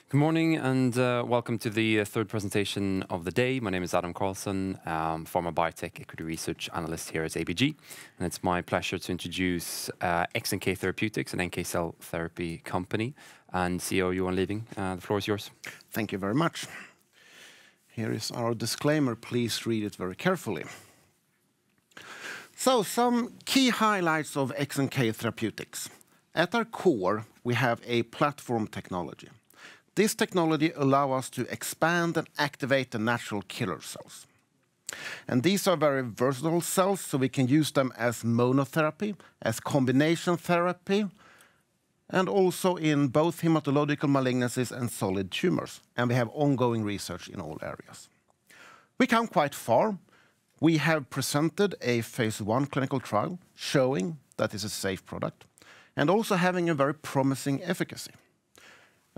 Good morning and welcome to the third presentation of the day. My name is Adam Carlson, former biotech equity research analyst here at ABG, and it's my pleasure to introduce XNK Therapeutics, an NK cell therapy company, and CEO Johan Living. The floor is yours. Thank you very much. Here is our disclaimer. Please read it very carefully. So, some key highlights of XNK Therapeutics. At our core, we have a platform technology. This technology allows us to expand and activate the natural killer cells. And these are very versatile cells, so we can use them as monotherapy, as combination therapy, and also in both hematological malignancies and solid tumors. And we have ongoing research in all areas. We come quite far. We have presented a phase 1 clinical trial showing that it's a safe product, and also having a very promising efficacy,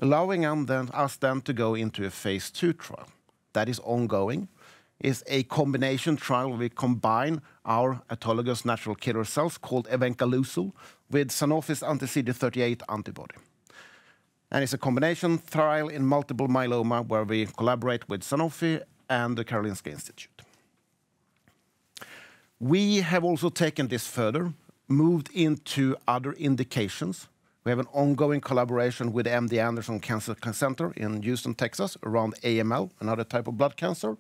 allowing us then to go into a phase 2 trial that is ongoing. Is a combination trial where we combine our autologous natural killer cells called evencalusul with Sanofi's anti-CD38 antibody. And it's a combination trial in multiple myeloma where we collaborate with Sanofi and the Karolinska Institute. We have also taken this further, moved into other indications. We have an ongoing collaboration with MD Anderson Cancer Center in Houston, Texas, around AML, another type of blood cancer.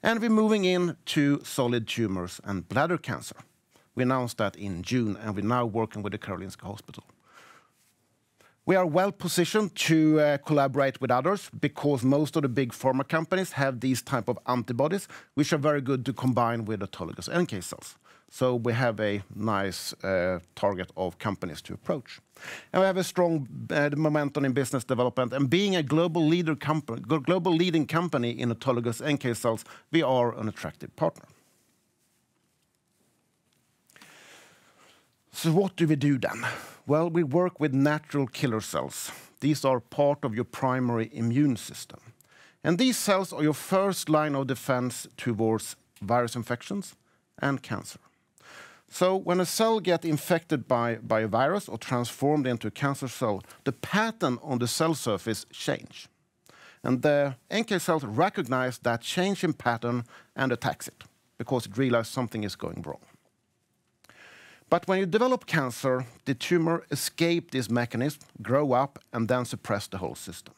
And we're moving into solid tumors and bladder cancer. We announced that in June, and we're now working with the Karolinska Hospital. We are well positioned to collaborate with others because most of the big pharma companies have these type of antibodies, which are very good to combine with autologous NK cells. So we have a nice target of companies to approach. And we have a strong momentum in business development. And being a global leading company in autologous NK cells, we are an attractive partner. So what do we do then? Well, we work with natural killer cells. These are part of your primary immune system. And these cells are your first line of defense towards virus infections and cancer. So when a cell gets infected by a virus or transformed into a cancer cell, the pattern on the cell surface changes. And the NK cells recognize that change in pattern and attacks it because it realizes something is going wrong. But when you develop cancer, the tumor escapes this mechanism, grow up, and then suppress the whole system.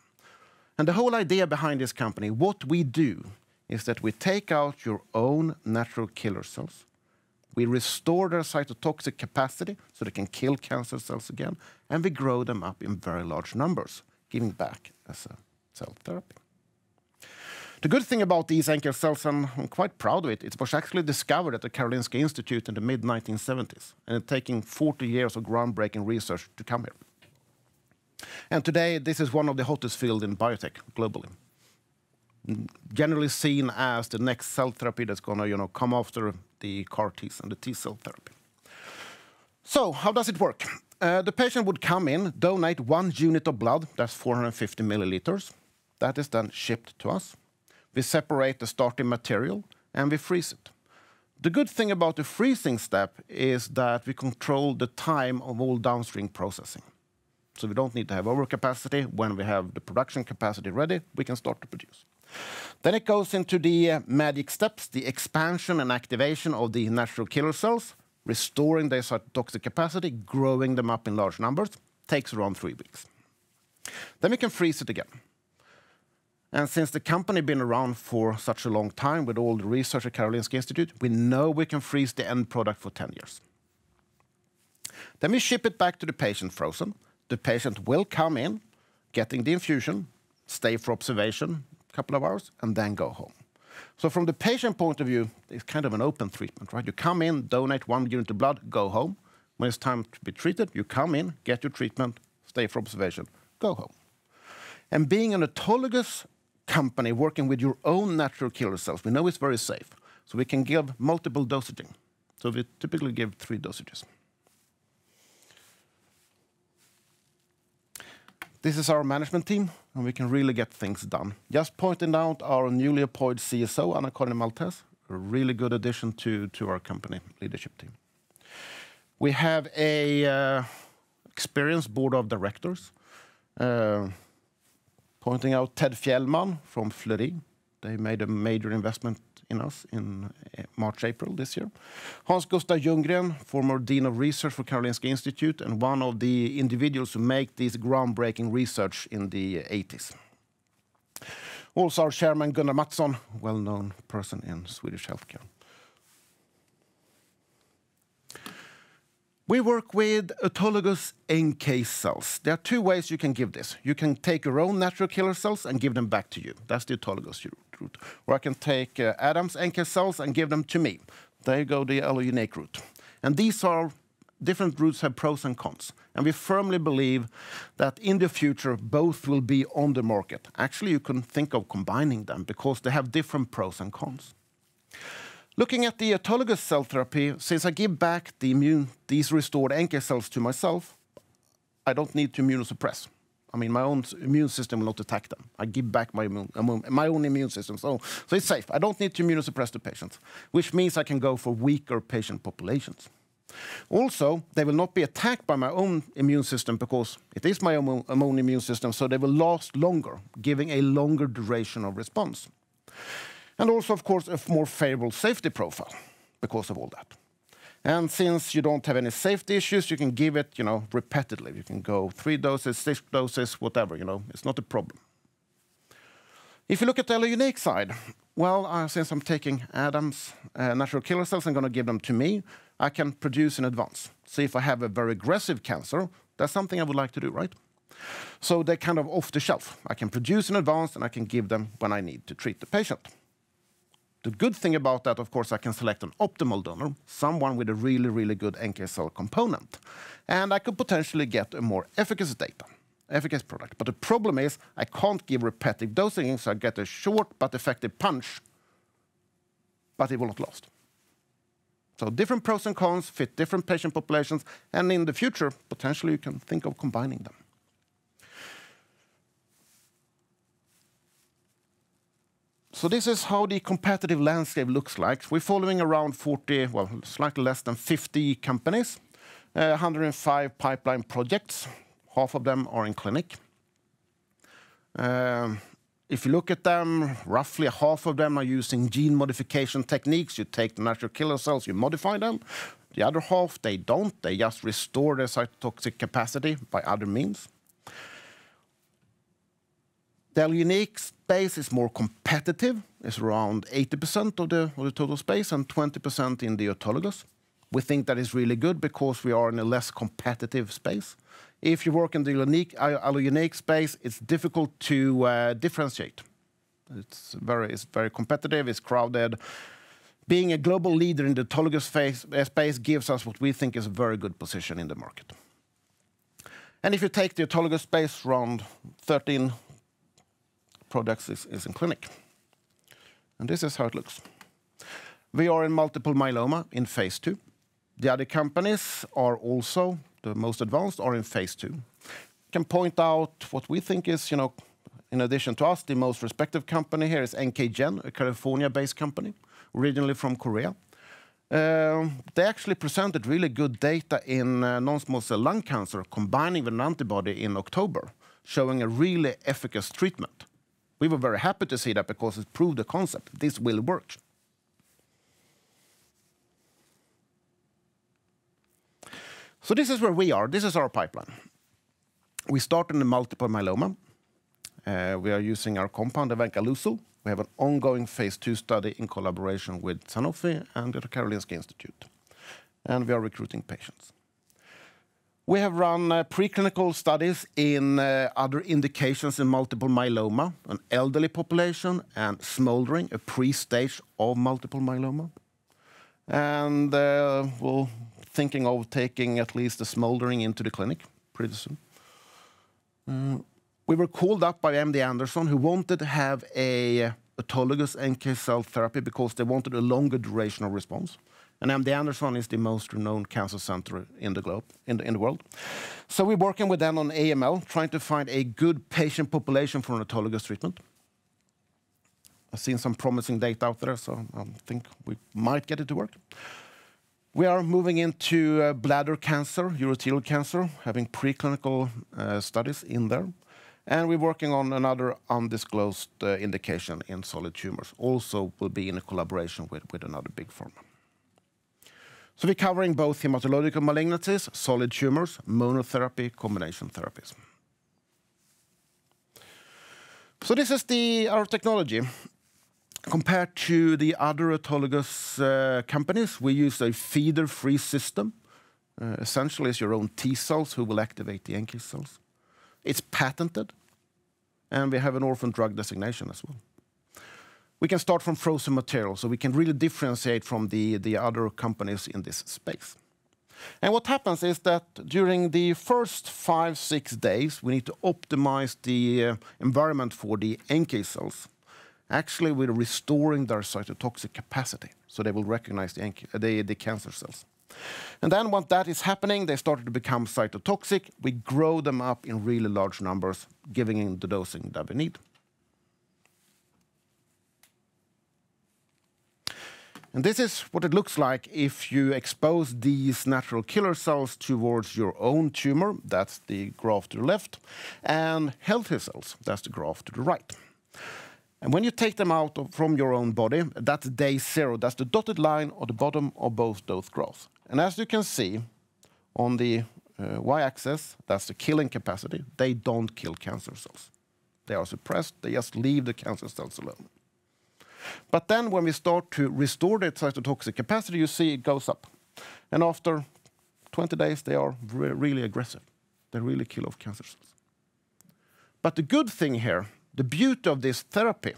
And the whole idea behind this company, what we do, is that we take out your own natural killer cells. We restore their cytotoxic capacity so they can kill cancer cells again, and we grow them up in very large numbers, giving back as a cell therapy. The good thing about these NK cells, and I'm quite proud of it, it was actually discovered at the Karolinska Institute in the mid-1970s, and it's taking 40 years of groundbreaking research to come here. And today, this is one of the hottest fields in biotech globally. Generally seen as the next cell therapy that's going to, come after the CAR Ts and the T-cell therapy. So, how does it work? The patient would come in, donate 1 unit of blood, that's 450 milliliters. That is then shipped to us. We separate the starting material, and we freeze it. The good thing about the freezing step is that we control the time of all downstream processing. So we don't need to have overcapacity. When we have the production capacity ready, we can start to produce. Then it goes into the magic steps, the expansion and activation of the natural killer cells, restoring their cytotoxic capacity, growing them up in large numbers. Takes around 3 weeks. Then we can freeze it again. And since the company has been around for such a long time with all the research at Karolinska Institute, we know we can freeze the end product for 10 years. Then we ship it back to the patient frozen. The patient will come in, getting the infusion, stay for observation a couple of hours, and then go home. So from the patient point of view, it's kind of an open treatment, right? You come in, donate 1 unit of blood, go home. When it's time to be treated, you come in, get your treatment, stay for observation, go home. And being an autologous company working with your own natural killer cells, we know it's very safe. So we can give multiple dosaging. So we typically give 3 dosages. This is our management team, and we can really get things done. Just pointing out our newly appointed CSO, Anna-Karin Maltez, a really good addition to our company leadership team. We have a experienced board of directors. Pointing out Ted Fjellman from Fleury. They made a major investment in us in March, April this year. Hans Gustav Ljunggren, former Dean of Research for Karolinska Institute, and one of the individuals who make this groundbreaking research in the 80s. Also our chairman, Gunnar Mattsson, well-known person in Swedish healthcare. We work with autologous NK cells. There are two ways you can give this. You can take your own natural killer cells and give them back to you. That's the autologous route. Or I can take Adam's NK cells and give them to me. There you go, the allogeneic route. And these are different routes have pros and cons. And we firmly believe that in the future, both will be on the market. Actually, you can think of combining them because they have different pros and cons. Looking at the autologous cell therapy, since I give back these restored NK cells to myself, I don't need to immunosuppress. I mean, my own immune system will not attack them. I give back my own immune system, so it's safe. I don't need to immunosuppress the patients, which means I can go for weaker patient populations. Also, they will not be attacked by my own immune system because it is my own immune system, so they will last longer, giving a longer duration of response. And also, of course, a more favorable safety profile because of all that. And since you don't have any safety issues, you can give it, repeatedly. You can go 3 doses, 6 doses, whatever, it's not a problem. If you look at the allogeneic side, well, since I'm taking Adam's natural killer cells, I'm going to give them to me. I can produce in advance. So if I have a very aggressive cancer, that's something I would like to do, right? So they're kind of off the shelf. I can produce in advance, and I can give them when I need to treat the patient. The good thing about that, of course, I can select an optimal donor, someone with a really, really good NK cell component. And I could potentially get a more efficacy product. But the problem is I can't give repetitive dosing, so I get a short but effective punch, but it will not last. So different pros and cons fit different patient populations, and in the future, potentially you can think of combining them. So this is how the competitive landscape looks like. We're following around 40, well, slightly less than 50 companies, 105 pipeline projects. Half of them are in clinic. If you look at them, roughly half of them are using gene modification techniques. You take the natural killer cells, you modify them. The other half, they don't. They just restore their cytotoxic capacity by other means. The allogeneic space is more competitive. It's around 80% of the total space and 20% in the autologous. We think that is really good because we are in a less competitive space. If you work in the allogeneic space, it's difficult to differentiate. It's very competitive, it's crowded. Being a global leader in the autologous space gives us what we think is a very good position in the market. And if you take the autologous space, around 13 products is in clinic. And this is how it looks. We are in multiple myeloma in phase 2. The other companies are also, the most advanced, are in phase 2. Can point out what we think is, in addition to us, the most respected company here is NKGen, a California-based company, originally from Korea. They actually presented really good data in non-small cell lung cancer, combining with an antibody in October, showing a really efficacious treatment. We were very happy to see that because it proved the concept. This will work. So this is where we are. This is our pipeline. We start in the multiple myeloma. We are using our compound, evancalucil. We have an ongoing phase 2 study in collaboration with Sanofi and the Karolinska Institute. And we are recruiting patients. We have run preclinical studies in other indications in multiple myeloma, an elderly population, and smoldering, a pre-stage of multiple myeloma. And we're thinking of taking at least the smoldering into the clinic pretty soon. We were called up by MD Anderson, who wanted to have a autologous NK cell therapy because they wanted a longer duration of response. And MD Anderson is the most renowned cancer center in the globe, in the world. So we're working with them on AML, trying to find a good patient population for an autologous treatment. I've seen some promising data out there, so I think we might get it to work. We are moving into bladder cancer, urothelial cancer, having preclinical studies in there. And we're working on another undisclosed indication in solid tumors. Also will be in a collaboration with another big pharma. So we're covering both hematological malignancies, solid tumors, monotherapy, combination therapies. So this is our technology. Compared to the other autologous companies, we use a feeder-free system. Essentially, it's your own T cells who will activate the NK cells. It's patented, and we have an orphan drug designation as well. We can start from frozen material, so we can really differentiate from the other companies in this space. And what happens is that during the first 5-6 days, we need to optimize the environment for the NK cells. Actually, we're restoring their cytotoxic capacity, so they will recognize the cancer cells. And then once that is happening, they start to become cytotoxic. We grow them up in really large numbers, giving in the dosing that we need. And this is what it looks like if you expose these natural killer cells towards your own tumor. That's the graph to the left. And healthy cells, that's the graph to the right. And when you take them out from your own body, that's day 0. That's the dotted line at the bottom of both those graphs. And as you can see on the y-axis, that's the killing capacity. They don't kill cancer cells. They are suppressed. They just leave the cancer cells alone. But then when we start to restore the cytotoxic capacity, you see it goes up. And after 20 days, they are really aggressive. They really kill off cancer cells. But the good thing here, the beauty of this therapy,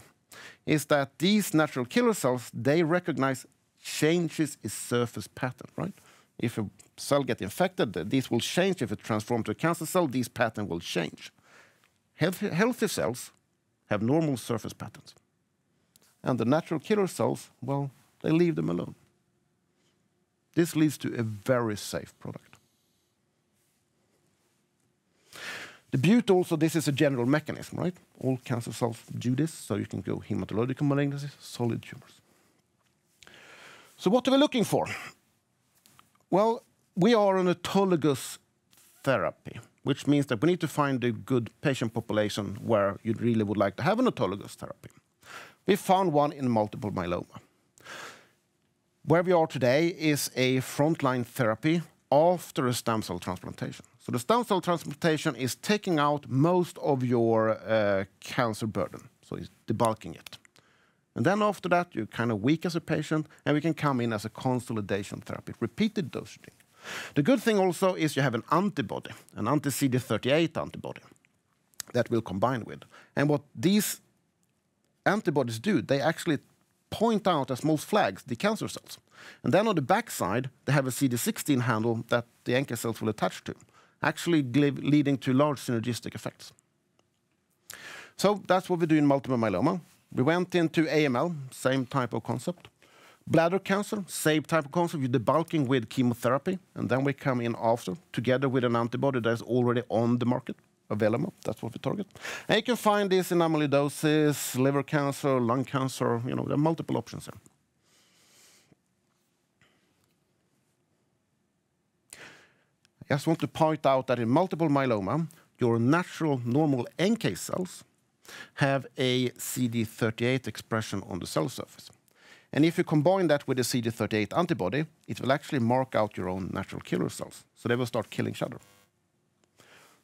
is that these natural killer cells, they recognize changes in surface pattern, right? If a cell gets infected, these will change. If it transforms to a cancer cell, these patterns will change. Healthy cells have normal surface patterns. And the natural killer cells, well, they leave them alone. This leads to a very safe product. The beauty also, this is a general mechanism, right? All cancer cells do this, so you can go hematological malignancies, solid tumors. So what are we looking for? Well, we are an autologous therapy, which means that we need to find a good patient population where you really would like to have an autologous therapy. We found one in multiple myeloma. Where we are today is a frontline therapy after a stem cell transplantation. So the stem cell transplantation is taking out most of your cancer burden, so it's debulking it. And then after that, you're kind of weak as a patient, and we can come in as a consolidation therapy, repeated dosing. The good thing also is you have an antibody, an anti-CD38 antibody that we'll combine with. And what these antibodies do, they actually point out as small flags the cancer cells. And then on the backside, they have a CD16 handle that the NK cells will attach to, actually leading to large synergistic effects. So that's what we do in multiple myeloma. We went into AML, same type of concept. Bladder cancer, same type of concept, you're debulking with chemotherapy, and then we come in after, together with an antibody that is already on the market, available. That's what we target. And you can find this in amyloidosis, liver cancer, lung cancer, there are multiple options there. I just want to point out that in multiple myeloma, your natural normal NK cells have a CD38 expression on the cell surface. And if you combine that with a CD38 antibody, it will actually mark out your own natural killer cells. So they will start killing each other.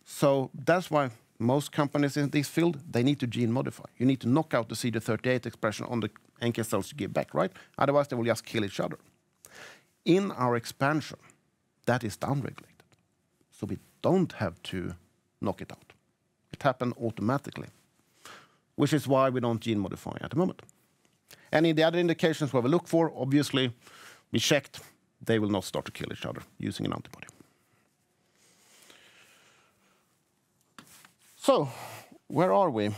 So that's why most companies in this field, they need to gene modify. You need to knock out the CD38 expression on the NK cells to give back, right? Otherwise, they will just kill each other. In our expansion, that is downregulated. So we don't have to knock it out. It happens automatically, which is why we don't gene modify at the moment. And in the other indications where we look for, obviously, we checked, they will not start to kill each other using an antibody. So, where are we?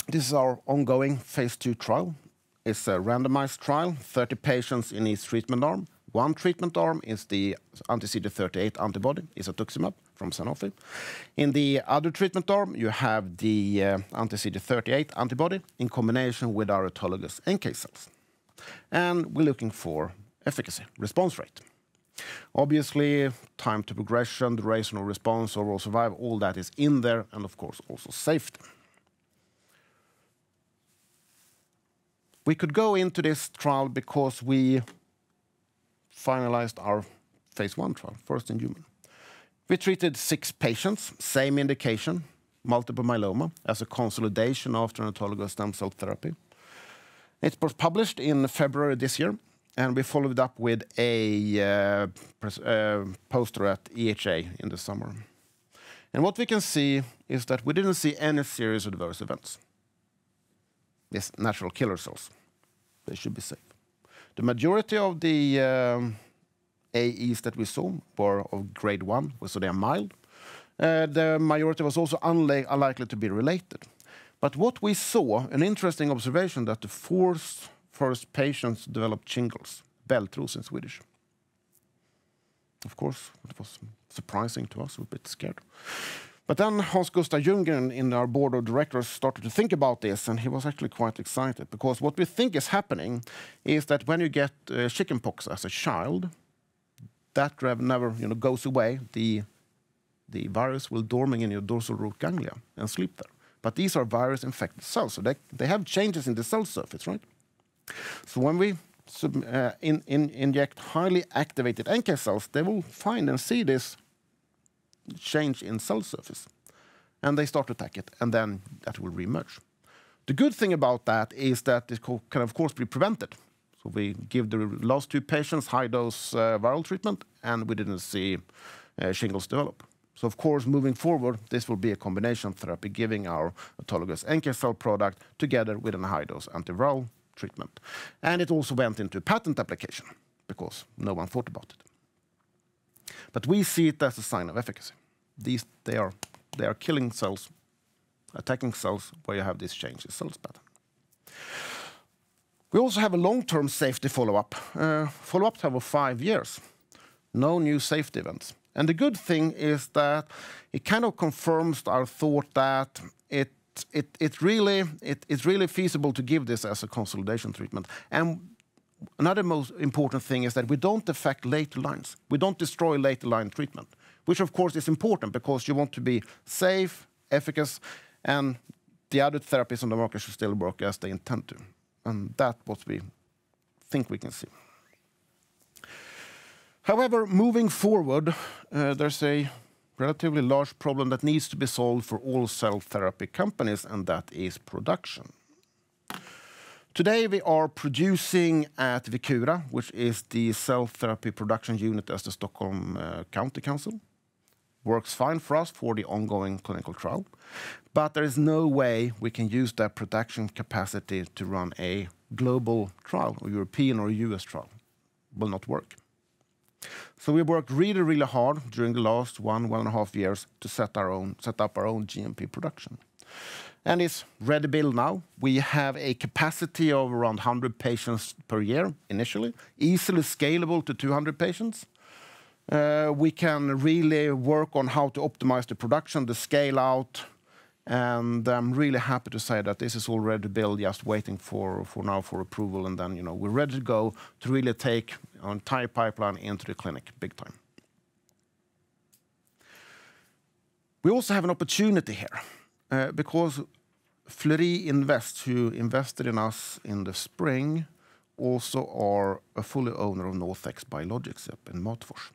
This is our ongoing phase 2 trial. It's a randomized trial, 30 patients in each treatment arm. One treatment arm is the anti-CD38 antibody, isatuximab from Sanofi. In the other treatment arm, you have the anti-CD38 antibody in combination with our autologous NK cells. And we're looking for efficacy, response rate. Obviously, time to progression, duration of response, overall survival, all that is in there, and of course also safety. We could go into this trial because we finalized our phase 1 trial, first in human. We treated 6 patients, same indication, multiple myeloma, as a consolidation after an autologous stem cell therapy. It was published in February this year, and we followed up with a poster at EHA in the summer. And what we can see is that we didn't see any serious adverse events. These natural killer cells, they should be safe. The majority of the AEs that we saw were of grade 1, so they are mild. The majority was also unlikely to be related. But what we saw, an interesting observation, that the 4 first patients developed shingles, bältros in Swedish. Of course, it was surprising to us, we were a bit scared. But then Hans-Gustav Ljunggren in our board of directors started to think about this, and he was actually quite excited, because what we think is happening is that when you get chickenpox as a child, that never goes away. The virus will dormant in your dorsal root ganglia and sleep there. But these are virus-infected cells, so they have changes in the cell surface, right? So when we inject highly activated NK cells, they will find and see this change in cell surface. And they start to attack it, and then that will reemerge. The good thing about that is that it can, of course, be prevented. So we give the last 2 patients high-dose viral treatment, and we didn't see shingles develop. So, of course, moving forward, this will be a combination therapy, giving our autologous NK cell product together with a high-dose antiviral treatment. And it also went into patent application, because no one thought about it. But we see it as a sign of efficacy. They are killing cells, attacking cells where you have this change in cells pattern. We also have a long-term safety follow-up. Follow-up over 5 years. No new safety events. And the good thing is that it kind of confirms our thought that it's really feasible to give this as a consolidation treatment. And another most important thing is that we don't affect later lines. We don't destroy later line treatment, which of course is important because you want to be safe, efficacious, and the other therapies on the market should still work as they intend to. And that's what we think we can see. However, moving forward, there's a relatively large problem that needs to be solved for all cell therapy companies, and that is production. Today we are producing at Vicura, which is the cell therapy production unit as the Stockholm County Council. Works fine for us for the ongoing clinical trial, but there is no way we can use that production capacity to run a global trial, or European or US trial. Will not work. So we worked really, really hard during the last 1.5 years to set up our own GMP production. And it's ready build now. We have a capacity of around 100 patients per year initially, easily scalable to 200 patients. We can really work on how to optimize the production, the scale out, and I'm really happy to say that this is already built, just waiting for approval, and then we're ready to go to really take our entire pipeline into the clinic big time. We also have an opportunity here because Fleury Invest, who invested in us in the spring, also are a fully owner of NorthX Biologics up in Matfors.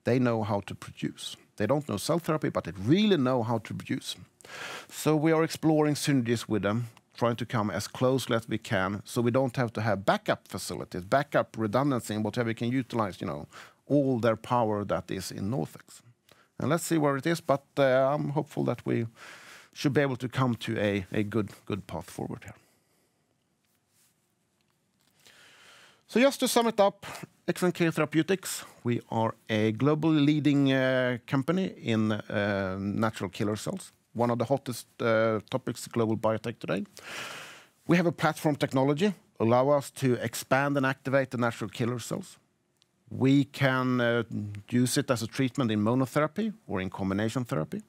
They know how to produce. They don't know cell therapy, but they really know how to produce. So we are exploring synergies with them, trying to come as closely as we can, so we don't have to have backup facilities, backup redundancy, and whatever we can utilize, all their power that is in NorthX. And let's see where it is, but I'm hopeful that we should be able to come to a good path forward here. So just to sum it up, XNK Therapeutics, we are a globally leading company in natural killer cells, one of the hottest topics in global biotech today. We have a platform technology, allow us to expand and activate the natural killer cells. We can use it as a treatment in monotherapy or in combination therapy.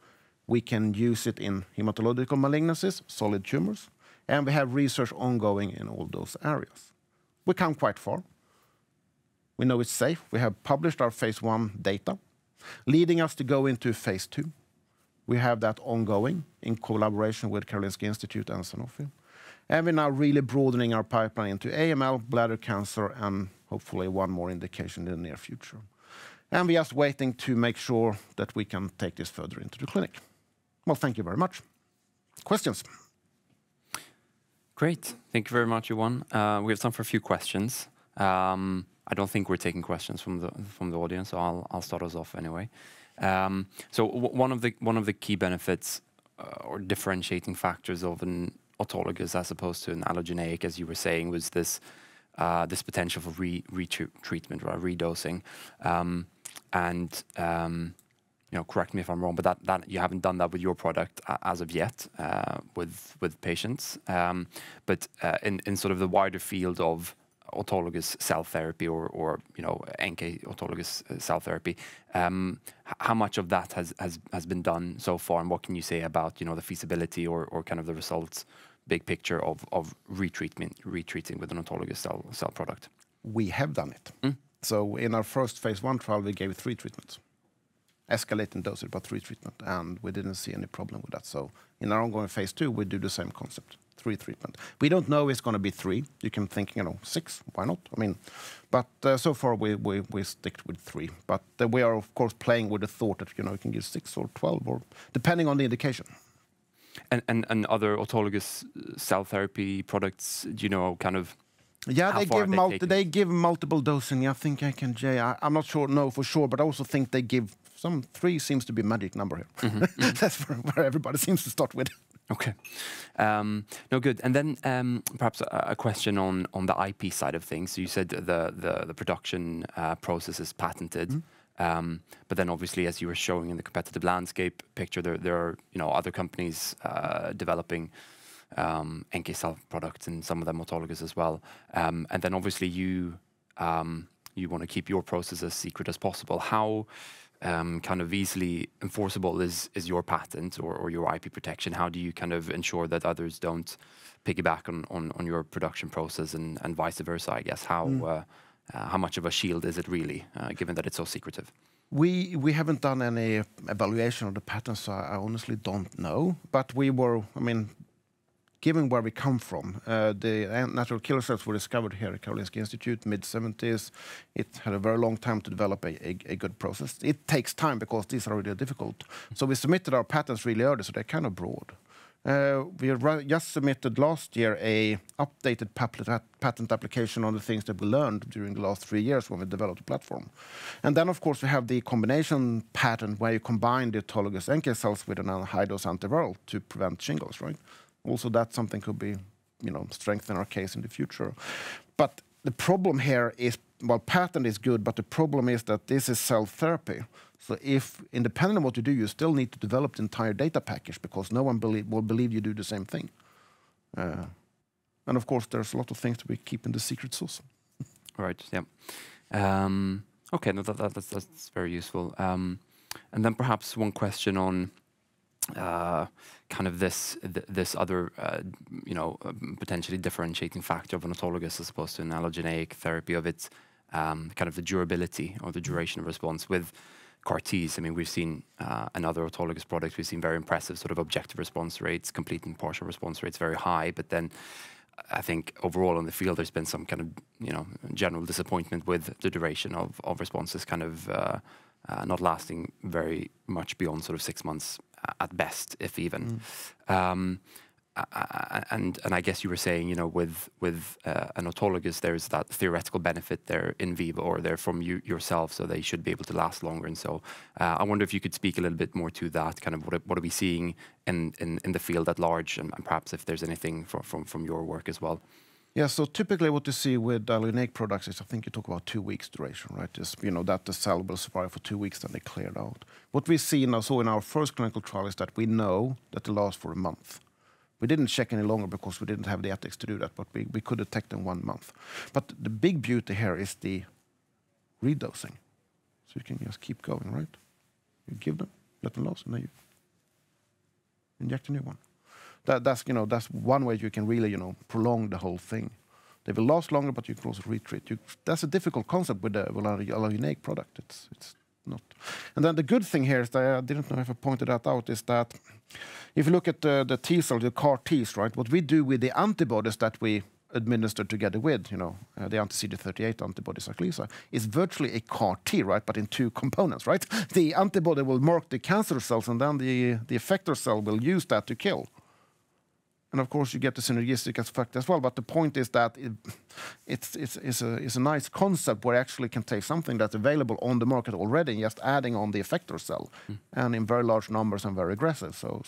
We can use it in hematological malignancies, solid tumors, and we have research ongoing in all those areas. We come quite far. We know it's safe. We have published our phase 1 data, leading us to go into phase 2. We have that ongoing in collaboration with Karolinska Institute and Sanofi. And we're now really broadening our pipeline into AML, bladder cancer, and hopefully one more indication in the near future. And we're just waiting to make sure that we can take this further into the clinic. Well, thank you very much. Questions? Great. Thank you very much, Johan. We have time for a few questions. I don't think we're taking questions from the audience, so I'll start us off anyway. So one of the key benefits or differentiating factors of an autologous as opposed to an allogeneic, as you were saying, was this potential for retreatment or redosing. Correct me if I'm wrong, but that you haven't done that with your product as of yet with patients. But in sort of the wider field of autologous cell therapy or NK autologous cell therapy, how much of that has been done so far, and what can you say about the feasibility or kind of the results, big picture of retreating with an autologous cell product? We have done it. So in our first phase 1 trial, we gave 3 treatments. Escalating dosage, but 3 treatment, and we didn't see any problem with that. So in our ongoing phase 2, we do the same concept, 3 treatment. We don't know it's going to be 3. You can think, 6. Why not? I mean, but so far we stick with 3. But we are of course playing with the thought that you can give 6 or 12, or depending on the indication. And other autologous cell therapy products, kind of. Yeah, they give multiple dosing. I think I'm not sure, no, for sure, but I also think they give 3 seems to be a magic number here. That's where everybody seems to start with. Okay. No, good. And then perhaps a question on the IP side of things. So you said the production process is patented. But then obviously, as you were showing in the competitive landscape picture, there are other companies developing NK cell products, and some of them autologous as well. And then obviously you want to keep your process as secret as possible. How kind of easily enforceable is your patent or your IP protection? How do you kind of ensure that others don't piggyback on your production process and vice versa, I guess? How much of a shield is it really, given that it's so secretive? We haven't done any evaluation of the patents, so I honestly don't know. But given where we come from, the natural killer cells were discovered here at Karolinska Institute, mid-70s. It had a very long time to develop a good process. It takes time because these are really difficult. So we submitted our patents really early, so they're kind of broad. We just submitted last year a updated patent application on the things that we learned during the last 3 years when we developed the platform. And then, of course, we have the combination patent where you combine the autologous NK cells with an high-dose antiviral to prevent shingles, right? Also, that something could be, strengthen our case in the future. But the problem here is, patent is good, but the problem is that this is cell therapy. So if, independent of what you do, you still need to develop the entire data package because no one will believe you do the same thing. And of course, there's a lot of things to be keeping the secret sauce. Right, yeah. Okay, no, that's very useful. And then perhaps one question on kind of this other, potentially differentiating factor of an autologous as opposed to an allogeneic therapy, of its kind of the durability or the duration of response with CAR-Ts. I mean, we've seen in other autologous products, we've seen very impressive sort of objective response rates, complete and partial response rates very high, but then I think overall in the field there's been some kind of general disappointment with the duration of responses kind of not lasting very much beyond sort of 6 months at best, if even. And I guess you were saying, with an autologous, there's that theoretical benefit there in vivo or there from yourself, so they should be able to last longer. And so I wonder if you could speak a little bit more to that, kind of what are we seeing in the field at large, and perhaps if there's anything from your work as well. Yeah, so typically what you see with allogeneic products is, I think you talk about 2 weeks duration, right? Just, that the cell will survive for 2 weeks, then they clear it out. What we see now, so in our first clinical trial, is that we know that they last for a month. We didn't check any longer because we didn't have the ethics to do that, but we could detect in 1 month. But the big beauty here is the redosing. So you can just keep going, right? You give them, let them last, and then you inject a new one. That's one way you can really, prolong the whole thing. They will last longer, but you can also retreat. That's a difficult concept with a allogeneic product. It's not. And then the good thing here is that I didn't know if I pointed that out, is that if you look at the T cells, the CAR Ts, right? What we do with the antibodies that we administer together with, the anti-CD38 antibodies, Aktier, is virtually a CAR T, right? But in two components, right? The antibody will mark the cancer cells, and then the effector cell will use that to kill. And of course, you get the synergistic effect as well. But the point is that it's a nice concept where you actually can take something that's available on the market already and just adding on the effector cell, and in very large numbers and very aggressive. So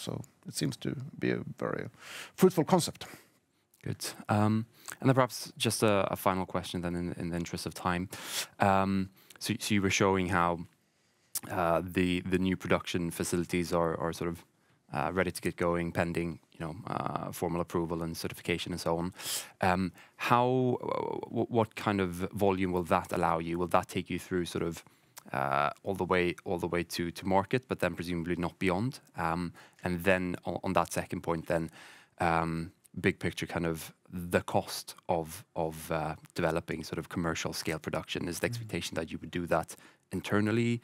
it seems to be a very fruitful concept. Good. And then perhaps just a final question then in the interest of time. So you were showing how the new production facilities are sort of ready to get going, pending formal approval and certification and so on. What kind of volume will that allow you? Will that take you through sort of all the way to market, but then presumably not beyond? And then on that second point, then big picture, kind of the cost of developing sort of commercial scale production. Is the expectation that you would do that internally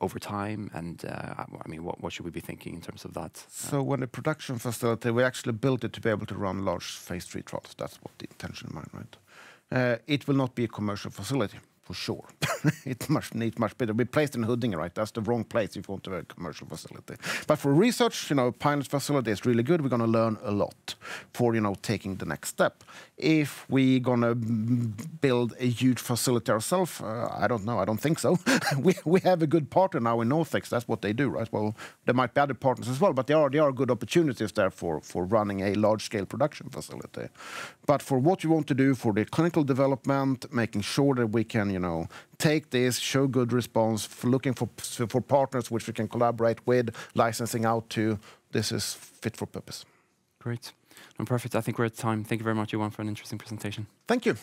over time? And I mean, what should we be thinking in terms of that? So when the production facility, we actually built it to be able to run large phase 3 trials. That's what the intention in mind, right? It will not be a commercial facility, for sure. It needs much better. We placed in Huddinge, right? That's the wrong place if you want to have a commercial facility. But for research, pilot facility is really good. We're going to learn a lot for, taking the next step. If we're going to build a huge facility ourselves, I don't know. I don't think so. we have a good partner now in Northex. That's what they do, right? Well, there might be other partners as well, but there are good opportunities there for running a large-scale production facility. But for what you want to do for the clinical development, making sure that we can, take this, show good response, looking for partners which we can collaborate with, licensing out to, this is fit for purpose. Great. Perfect. I think we're at time. Thank you very much, Johan, for an interesting presentation. Thank you.